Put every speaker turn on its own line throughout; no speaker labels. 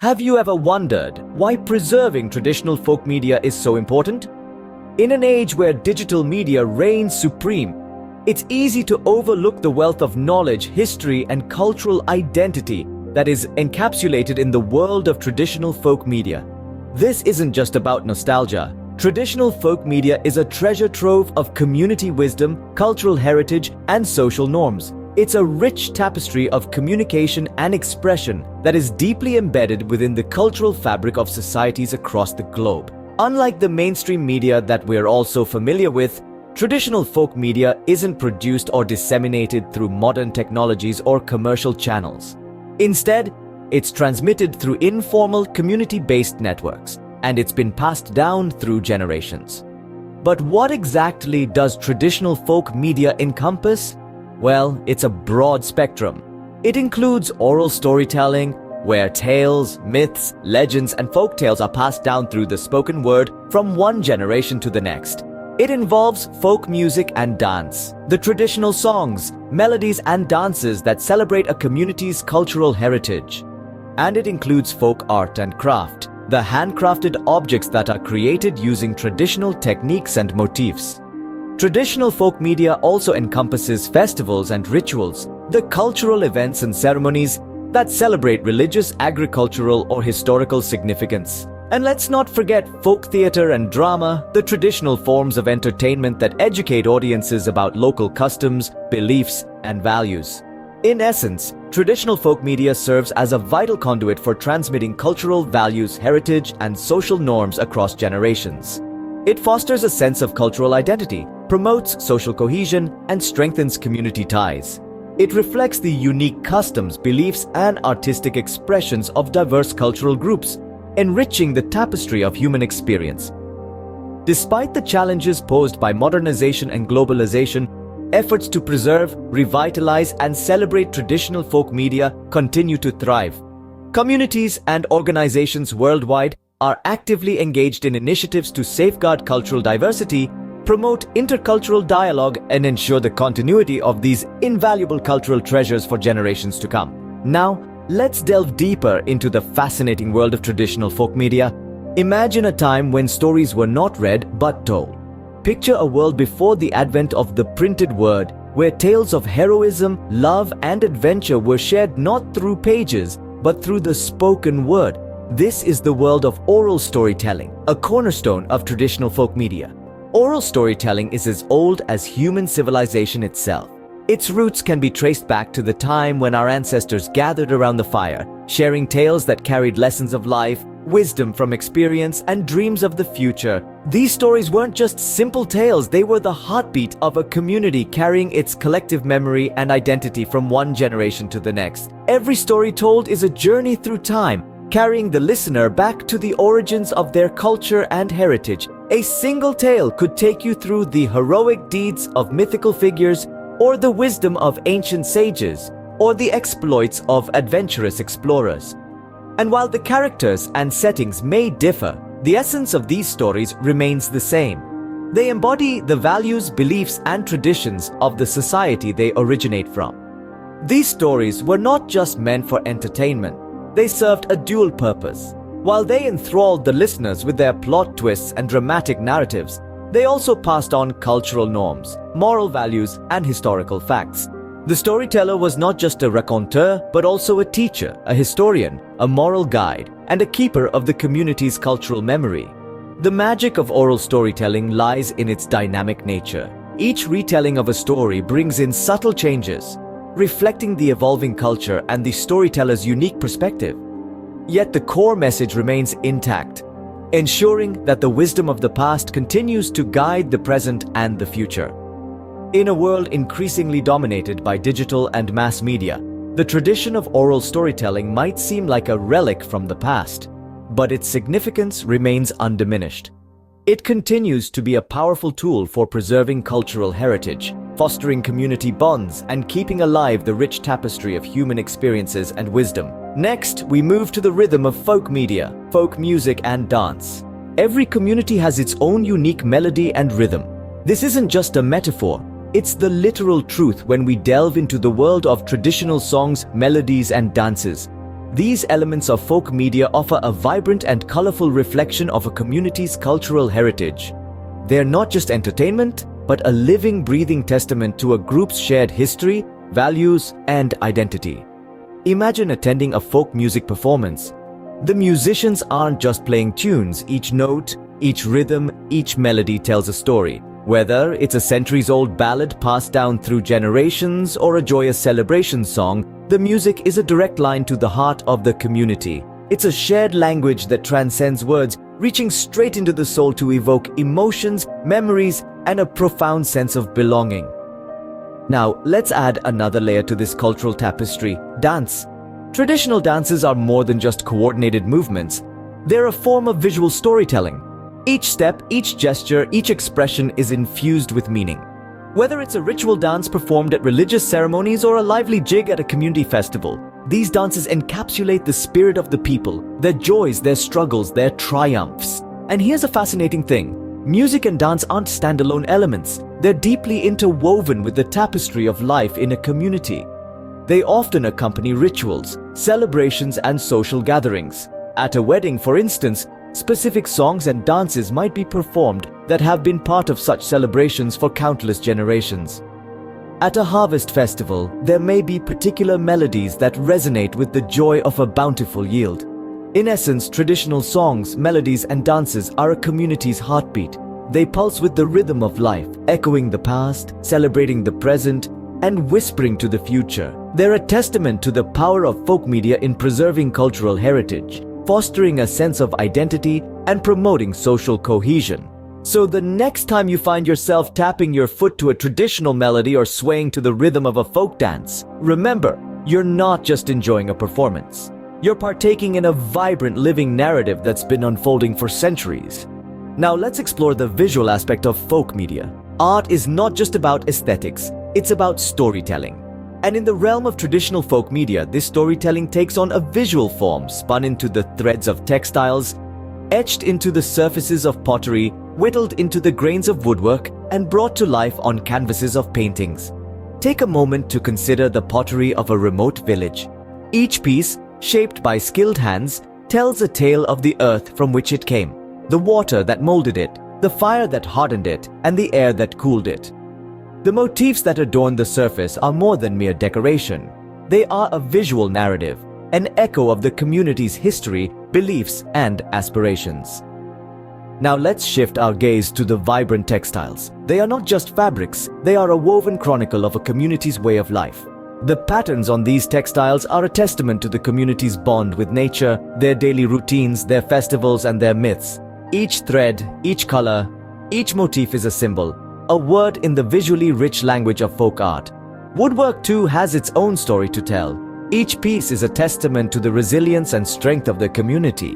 Have you ever wondered why preserving traditional folk media is so important? In an age where digital media reigns supreme, it's easy to overlook the wealth of knowledge, history, and cultural identity that is encapsulated in the world of traditional folk media. This isn't just about nostalgia. Traditional folk media is a treasure trove of community wisdom, cultural heritage, and social norms. It's a rich tapestry of communication and expression that is deeply embedded within the cultural fabric of societies across the globe. Unlike the mainstream media that we're also familiar with, traditional folk media isn't produced or disseminated through modern technologies or commercial channels. Instead, it's transmitted through informal, community-based networks, and it's been passed down through generations. But what exactly does traditional folk media encompass? Well, it's a broad spectrum. It includes oral storytelling, where tales, myths, legends, and folktales are passed down through the spoken word from one generation to the next. It involves folk music and dance, the traditional songs, melodies, and dances that celebrate a community's cultural heritage. And it includes folk art and craft, the handcrafted objects that are created using traditional techniques and motifs. Traditional folk media also encompasses festivals and rituals, the cultural events and ceremonies that celebrate religious, agricultural, or historical significance. And let's not forget folk theater and drama, the traditional forms of entertainment that educate audiences about local customs, beliefs, and values. In essence, traditional folk media serves as a vital conduit for transmitting cultural values, heritage, and social norms across generations. It fosters a sense of cultural identity, promotes social cohesion, and strengthens community ties. It reflects the unique customs, beliefs, and artistic expressions of diverse cultural groups, enriching the tapestry of human experience. Despite the challenges posed by modernization and globalization, efforts to preserve, revitalize, and celebrate traditional folk media continue to thrive. Communities and organizations worldwide are actively engaged in initiatives to safeguard cultural diversity, promote intercultural dialogue, and ensure the continuity of these invaluable cultural treasures for generations to come. Now, let's delve deeper into the fascinating world of traditional folk media. Imagine a time when stories were not read but told. Picture a world before the advent of the printed word, where tales of heroism, love, and adventure were shared not through pages, but through the spoken word. This is the world of oral storytelling, a cornerstone of traditional folk media. Oral storytelling is as old as human civilization itself. Its roots can be traced back to the time when our ancestors gathered around the fire, sharing tales that carried lessons of life, wisdom from experience, and dreams of the future. These stories weren't just simple tales, they were the heartbeat of a community carrying its collective memory and identity from one generation to the next. Every story told is a journey through time, carrying the listener back to the origins of their culture and heritage. A single tale could take you through the heroic deeds of mythical figures, or the wisdom of ancient sages, or the exploits of adventurous explorers. And while the characters and settings may differ, the essence of these stories remains the same. They embody the values, beliefs, and traditions of the society they originate from. These stories were not just meant for entertainment. They served a dual purpose. While they enthralled the listeners with their plot twists and dramatic narratives, they also passed on cultural norms, moral values, and historical facts. The storyteller was not just a raconteur, but also a teacher, a historian, a moral guide, and a keeper of the community's cultural memory. The magic of oral storytelling lies in its dynamic nature. Each retelling of a story brings in subtle changes, reflecting the evolving culture and the storyteller's unique perspective. Yet the core message remains intact, ensuring that the wisdom of the past continues to guide the present and the future. In a world increasingly dominated by digital and mass media, the tradition of oral storytelling might seem like a relic from the past, but its significance remains undiminished. It continues to be a powerful tool for preserving cultural heritage, fostering community bonds, and keeping alive the rich tapestry of human experiences and wisdom. Next, we move to the rhythm of folk media, folk music, and dance. Every community has its own unique melody and rhythm. This isn't just a metaphor, it's the literal truth when we delve into the world of traditional songs, melodies, and dances. These elements of folk media offer a vibrant and colorful reflection of a community's cultural heritage. They are not just entertainment, but a living, breathing testament to a group's shared history, values, and identity. Imagine attending a folk music performance. The musicians aren't just playing tunes. Each note, each rhythm, each melody tells a story. Whether it's a centuries-old ballad passed down through generations or a joyous celebration song, the music is a direct line to the heart of the community. It's a shared language that transcends words, reaching straight into the soul to evoke emotions, memories, and a profound sense of belonging. Now, let's add another layer to this cultural tapestry: dance. Traditional dances are more than just coordinated movements. They're a form of visual storytelling. Each step, each gesture, each expression is infused with meaning. Whether it's a ritual dance performed at religious ceremonies or a lively jig at a community festival, these dances encapsulate the spirit of the people, their joys, their struggles, their triumphs. And here's a fascinating thing: music and dance aren't standalone elements. They're deeply interwoven with the tapestry of life in a community. They often accompany rituals, celebrations, and social gatherings. At a wedding, for instance, specific songs and dances might be performed that have been part of such celebrations for countless generations. At a harvest festival, there may be particular melodies that resonate with the joy of a bountiful yield. In essence, traditional songs, melodies, and dances are a community's heartbeat. They pulse with the rhythm of life, echoing the past, celebrating the present, and whispering to the future. They're a testament to the power of folk media in preserving cultural heritage, fostering a sense of identity, and promoting social cohesion. So the next time you find yourself tapping your foot to a traditional melody or swaying to the rhythm of a folk dance, remember, you're not just enjoying a performance. You're partaking in a vibrant living narrative that's been unfolding for centuries. Now let's explore the visual aspect of folk media. Art is not just about aesthetics, it's about storytelling. And in the realm of traditional folk media, this storytelling takes on a visual form, spun into the threads of textiles, etched into the surfaces of pottery, whittled into the grains of woodwork, and brought to life on canvases of paintings. Take a moment to consider the pottery of a remote village. Each piece, shaped by skilled hands, tells a tale of the earth from which it came, the water that molded it, the fire that hardened it, and the air that cooled it. The motifs that adorn the surface are more than mere decoration. They are a visual narrative, an echo of the community's history, beliefs, and aspirations. Now let's shift our gaze to the vibrant textiles. They are not just fabrics, they are a woven chronicle of a community's way of life. The patterns on these textiles are a testament to the community's bond with nature, their daily routines, their festivals, and their myths. Each thread, each color, each motif is a symbol, a word in the visually rich language of folk art. Woodwork too has its own story to tell. Each piece is a testament to the resilience and strength of the community.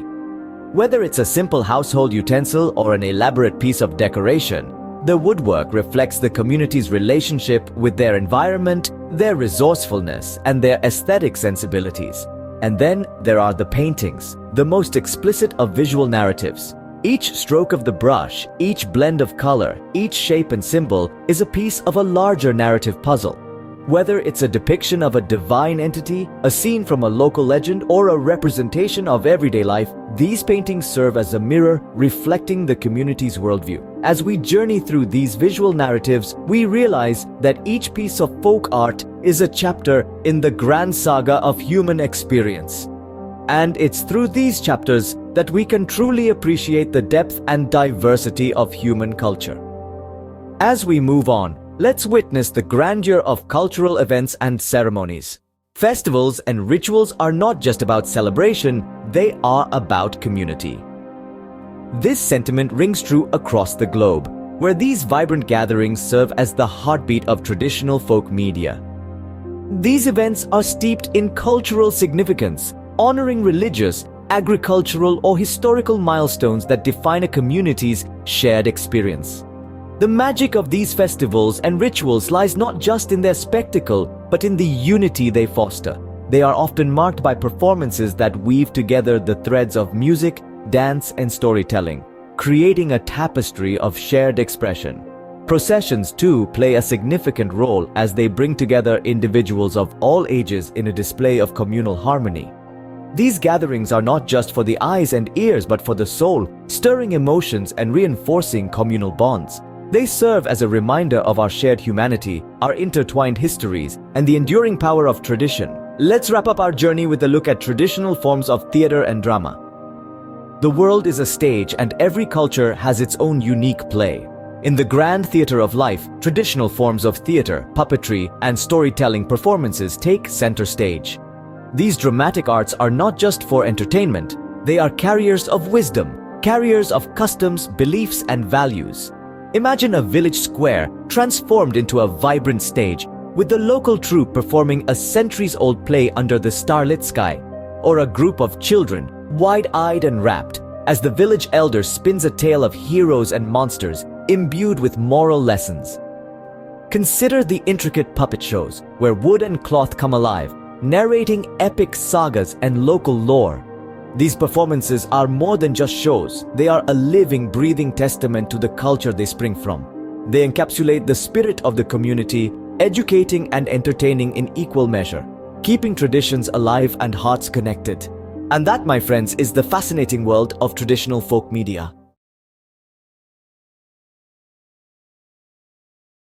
Whether it's a simple household utensil or an elaborate piece of decoration, the woodwork reflects the community's relationship with their environment, their resourcefulness, and their aesthetic sensibilities. And then there are the paintings, the most explicit of visual narratives. Each stroke of the brush, each blend of color, each shape and symbol is a piece of a larger narrative puzzle. Whether it's a depiction of a divine entity, a scene from a local legend, or a representation of everyday life, these paintings serve as a mirror reflecting the community's worldview. As we journey through these visual narratives, we realize that each piece of folk art is a chapter in the grand saga of human experience. And it's through these chapters that we can truly appreciate the depth and diversity of human culture. As we move on, let's witness the grandeur of cultural events and ceremonies. Festivals and rituals are not just about celebration, they are about community. This sentiment rings true across the globe, where these vibrant gatherings serve as the heartbeat of traditional folk media. These events are steeped in cultural significance, honoring religious, agricultural, or historical milestones that define a community's shared experience. The magic of these festivals and rituals lies not just in their spectacle, but in the unity they foster. They are often marked by performances that weave together the threads of music, dance, and storytelling, creating a tapestry of shared expression. Processions, too, play a significant role as they bring together individuals of all ages in a display of communal harmony. These gatherings are not just for the eyes and ears but for the soul, stirring emotions and reinforcing communal bonds. They serve as a reminder of our shared humanity, our intertwined histories, and the enduring power of tradition. Let's wrap up our journey with a look at traditional forms of theater and drama. The world is a stage, and every culture has its own unique play. In the grand theater of life, traditional forms of theater, puppetry, and storytelling performances take center stage. These dramatic arts are not just for entertainment, they are carriers of wisdom, carriers of customs, beliefs, and values. Imagine a village square transformed into a vibrant stage, with the local troupe performing a centuries-old play under the starlit sky, or a group of children, wide-eyed and rapt, as the village elder spins a tale of heroes and monsters imbued with moral lessons. Consider the intricate puppet shows, where wood and cloth come alive, narrating epic sagas and local lore. These performances are more than just shows, they are a living, breathing testament to the culture they spring from. They encapsulate the spirit of the community, educating and entertaining in equal measure, keeping traditions alive and hearts connected. And that, my friends, is the fascinating world of traditional folk media.